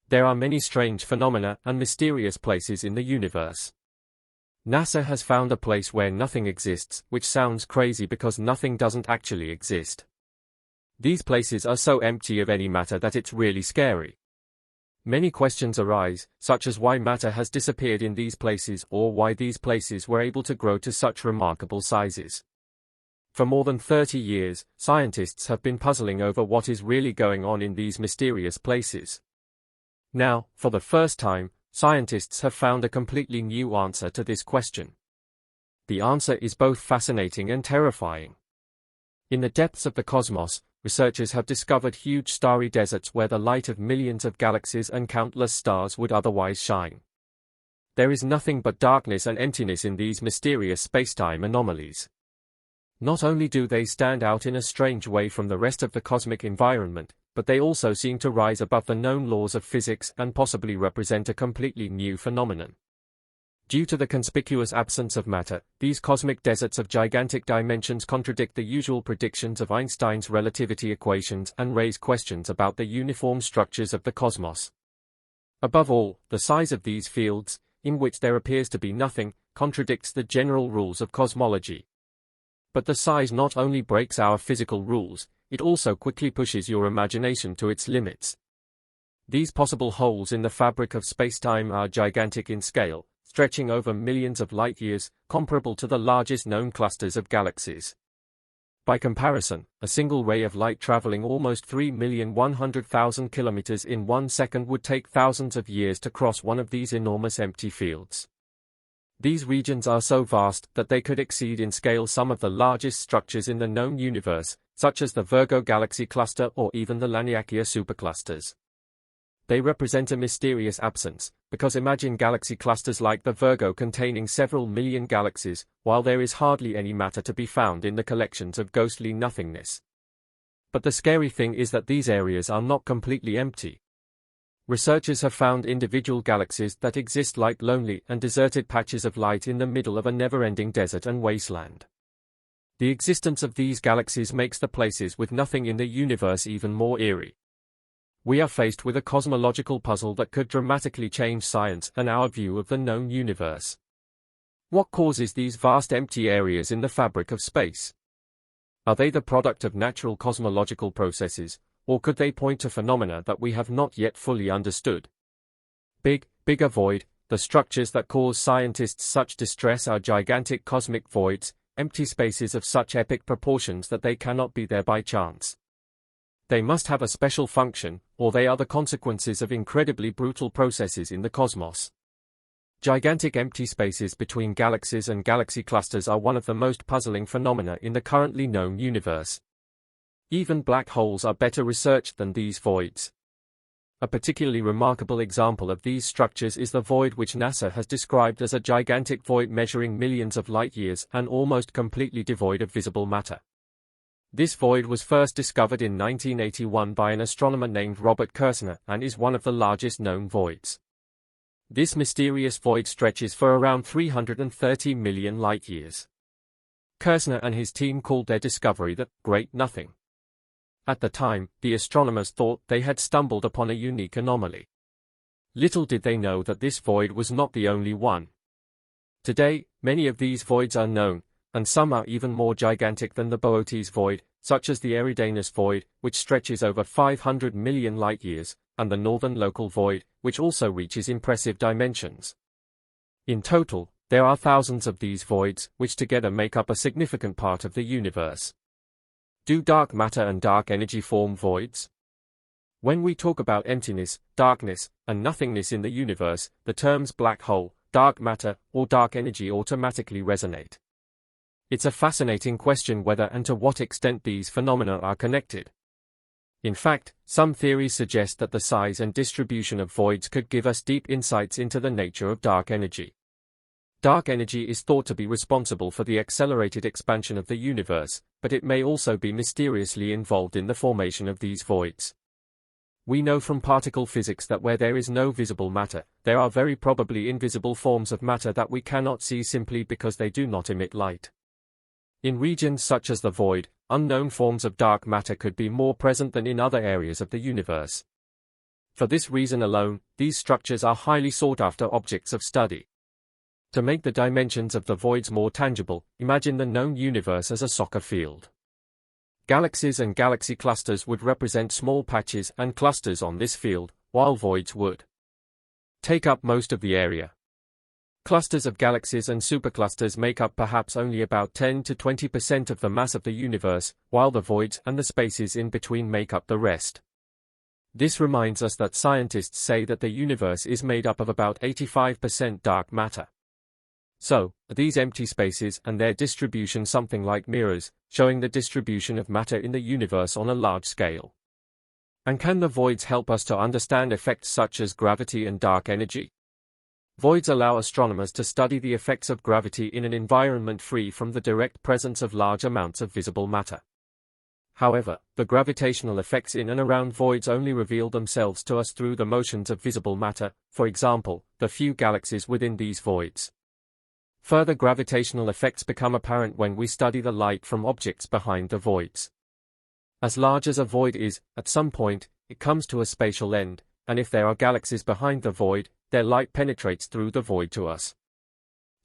There are many strange phenomena and mysterious places in the universe. NASA has found a place where nothing exists, which sounds crazy because nothing doesn't actually exist. These places are so empty of any matter that it's really scary. Many questions arise, such as why matter has disappeared in these places or why these places were able to grow to such remarkable sizes. For more than 30 years, scientists have been puzzling over what is really going on in these mysterious places. Now, for the first time, scientists have found a completely new answer to this question. The answer is both fascinating and terrifying. In the depths of the cosmos, researchers have discovered huge starry deserts where the light of millions of galaxies and countless stars would otherwise shine. There is nothing but darkness and emptiness in these mysterious spacetime anomalies. Not only do they stand out in a strange way from the rest of the cosmic environment, but they also seem to rise above the known laws of physics and possibly represent a completely new phenomenon. Due to the conspicuous absence of matter, these cosmic deserts of gigantic dimensions contradict the usual predictions of Einstein's relativity equations and raise questions about the uniform structures of the cosmos. Above all, the size of these fields, in which there appears to be nothing, contradicts the general rules of cosmology. But the size not only breaks our physical rules, it also quickly pushes your imagination to its limits. These possible holes in the fabric of spacetime are gigantic in scale, stretching over millions of light-years, comparable to the largest known clusters of galaxies. By comparison, a single ray of light traveling almost 3,100,000 kilometers in 1 second would take thousands of years to cross one of these enormous empty fields. These regions are so vast that they could exceed in scale some of the largest structures in the known universe, such as the Virgo galaxy cluster or even the Laniakea superclusters. They represent a mysterious absence, because imagine galaxy clusters like the Virgo containing several million galaxies, while there is hardly any matter to be found in the collections of ghostly nothingness. But the scary thing is that these areas are not completely empty. Researchers have found individual galaxies that exist like lonely and deserted patches of light in the middle of a never-ending desert and wasteland. The existence of these galaxies makes the places with nothing in the universe even more eerie. We are faced with a cosmological puzzle that could dramatically change science and our view of the known universe. What causes these vast empty areas in the fabric of space? Are they the product of natural cosmological processes, or could they point to phenomena that we have not yet fully understood? Bigger void. The structures that cause scientists such distress are gigantic cosmic voids, empty spaces of such epic proportions that they cannot be there by chance. They must have a special function, or they are the consequences of incredibly brutal processes in the cosmos. Gigantic empty spaces between galaxies and galaxy clusters are one of the most puzzling phenomena in the currently known universe. Even black holes are better researched than these voids. A particularly remarkable example of these structures is the void which NASA has described as a gigantic void measuring millions of light-years and almost completely devoid of visible matter. This void was first discovered in 1981 by an astronomer named Robert Kirshner and is one of the largest known voids. This mysterious void stretches for around 330 million light-years. Kirshner and his team called their discovery the Great Nothing. At the time, the astronomers thought they had stumbled upon a unique anomaly. Little did they know that this void was not the only one. Today, many of these voids are known, and some are even more gigantic than the Boötes void, such as the Eridanus void, which stretches over 500 million light-years, and the Northern Local void, which also reaches impressive dimensions. In total, there are thousands of these voids, which together make up a significant part of the universe. Do dark matter and dark energy form voids? When we talk about emptiness, darkness, and nothingness in the universe, the terms black hole, dark matter, or dark energy automatically resonate. It's a fascinating question whether and to what extent these phenomena are connected. In fact, some theories suggest that the size and distribution of voids could give us deep insights into the nature of dark energy. Dark energy is thought to be responsible for the accelerated expansion of the universe, but it may also be mysteriously involved in the formation of these voids. We know from particle physics that where there is no visible matter, there are very probably invisible forms of matter that we cannot see simply because they do not emit light. In regions such as the void, unknown forms of dark matter could be more present than in other areas of the universe. For this reason alone, these structures are highly sought-after objects of study. To make the dimensions of the voids more tangible, imagine the known universe as a soccer field. Galaxies and galaxy clusters would represent small patches and clusters on this field, while voids would take up most of the area. Clusters of galaxies and superclusters make up perhaps only about 10 to 20% of the mass of the universe, while the voids and the spaces in between make up the rest. This reminds us that scientists say that the universe is made up of about 85% dark matter. So, are these empty spaces and their distribution something like mirrors, showing the distribution of matter in the universe on a large scale? And can the voids help us to understand effects such as gravity and dark energy? Voids allow astronomers to study the effects of gravity in an environment free from the direct presence of large amounts of visible matter. However, the gravitational effects in and around voids only reveal themselves to us through the motions of visible matter, for example, the few galaxies within these voids. Further gravitational effects become apparent when we study the light from objects behind the voids. As large as a void is, at some point, it comes to a spatial end, and if there are galaxies behind the void, their light penetrates through the void to us.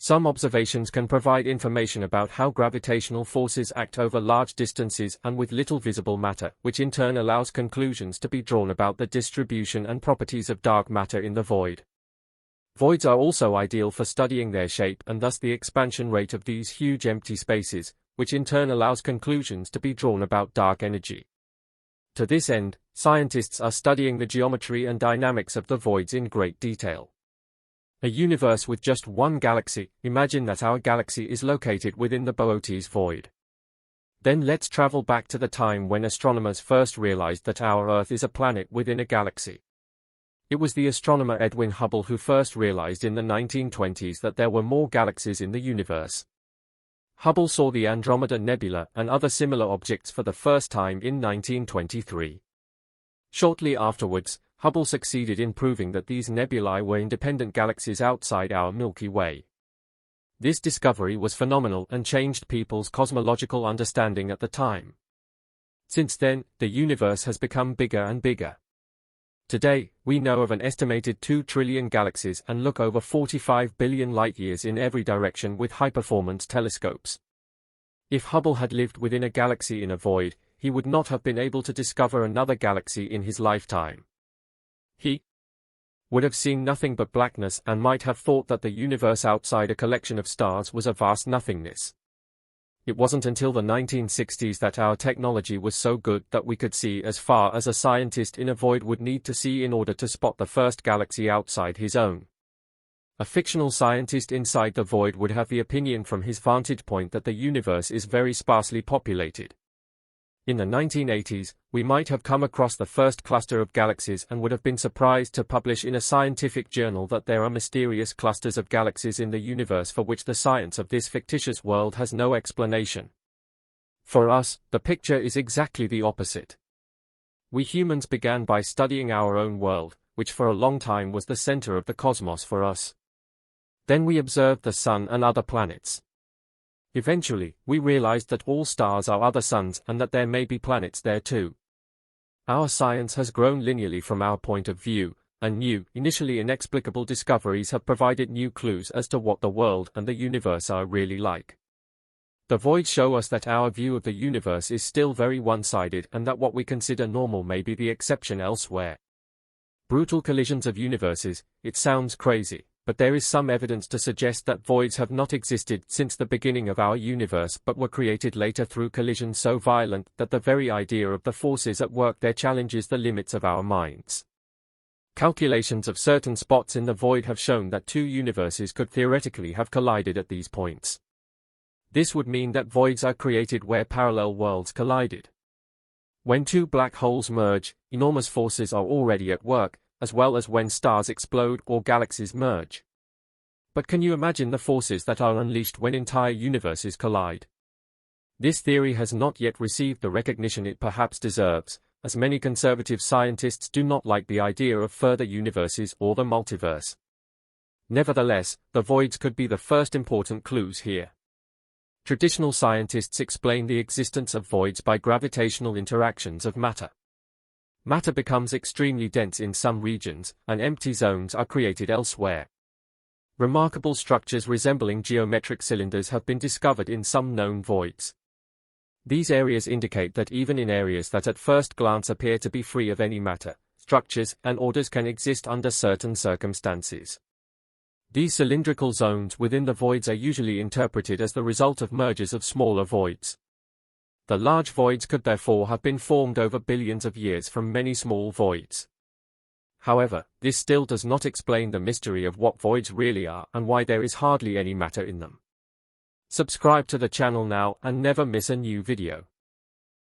Some observations can provide information about how gravitational forces act over large distances and with little visible matter, which in turn allows conclusions to be drawn about the distribution and properties of dark matter in the void. Voids are also ideal for studying their shape and thus the expansion rate of these huge empty spaces, which in turn allows conclusions to be drawn about dark energy. To this end, scientists are studying the geometry and dynamics of the voids in great detail. A universe with just one galaxy, imagine that our galaxy is located within the Boötes void. Then let's travel back to the time when astronomers first realized that our Earth is a planet within a galaxy. It was the astronomer Edwin Hubble who first realized in the 1920s that there were more galaxies in the universe. Hubble saw the Andromeda Nebula and other similar objects for the first time in 1923. Shortly afterwards, Hubble succeeded in proving that these nebulae were independent galaxies outside our Milky Way. This discovery was phenomenal and changed people's cosmological understanding at the time. Since then, the universe has become bigger and bigger. Today, we know of an estimated 2 trillion galaxies and look over 45 billion light-years in every direction with high-performance telescopes. If Hubble had lived within a galaxy in a void, he would not have been able to discover another galaxy in his lifetime. He would have seen nothing but blackness and might have thought that the universe outside a collection of stars was a vast nothingness. It wasn't until the 1960s that our technology was so good that we could see as far as a scientist in a void would need to see in order to spot the first galaxy outside his own. A fictional scientist inside the void would have the opinion from his vantage point that the universe is very sparsely populated. In the 1980s, we might have come across the first cluster of galaxies and would have been surprised to publish in a scientific journal that there are mysterious clusters of galaxies in the universe for which the science of this fictitious world has no explanation. For us, the picture is exactly the opposite. We humans began by studying our own world, which for a long time was the center of the cosmos for us. Then we observed the sun and other planets. Eventually, we realized that all stars are other suns and that there may be planets there too. Our science has grown linearly from our point of view, and new, initially inexplicable discoveries have provided new clues as to what the world and the universe are really like. The voids show us that our view of the universe is still very one-sided and that what we consider normal may be the exception elsewhere. Brutal collisions of universes, it sounds crazy, but there is some evidence to suggest that voids have not existed since the beginning of our universe but were created later through collisions so violent that the very idea of the forces at work there challenges the limits of our minds. Calculations of certain spots in the void have shown that two universes could theoretically have collided at these points. This would mean that voids are created where parallel worlds collided. When two black holes merge, enormous forces are already at work, as well as when stars explode or galaxies merge. But can you imagine the forces that are unleashed when entire universes collide? This theory has not yet received the recognition it perhaps deserves, as many conservative scientists do not like the idea of further universes or the multiverse. Nevertheless, the voids could be the first important clues here. Traditional scientists explain the existence of voids by gravitational interactions of matter. Matter becomes extremely dense in some regions, and empty zones are created elsewhere. Remarkable structures resembling geometric cylinders have been discovered in some known voids. These areas indicate that even in areas that at first glance appear to be free of any matter, structures and orders can exist under certain circumstances. These cylindrical zones within the voids are usually interpreted as the result of mergers of smaller voids. The large voids could therefore have been formed over billions of years from many small voids. However, this still does not explain the mystery of what voids really are and why there is hardly any matter in them. Subscribe to the channel now and never miss a new video.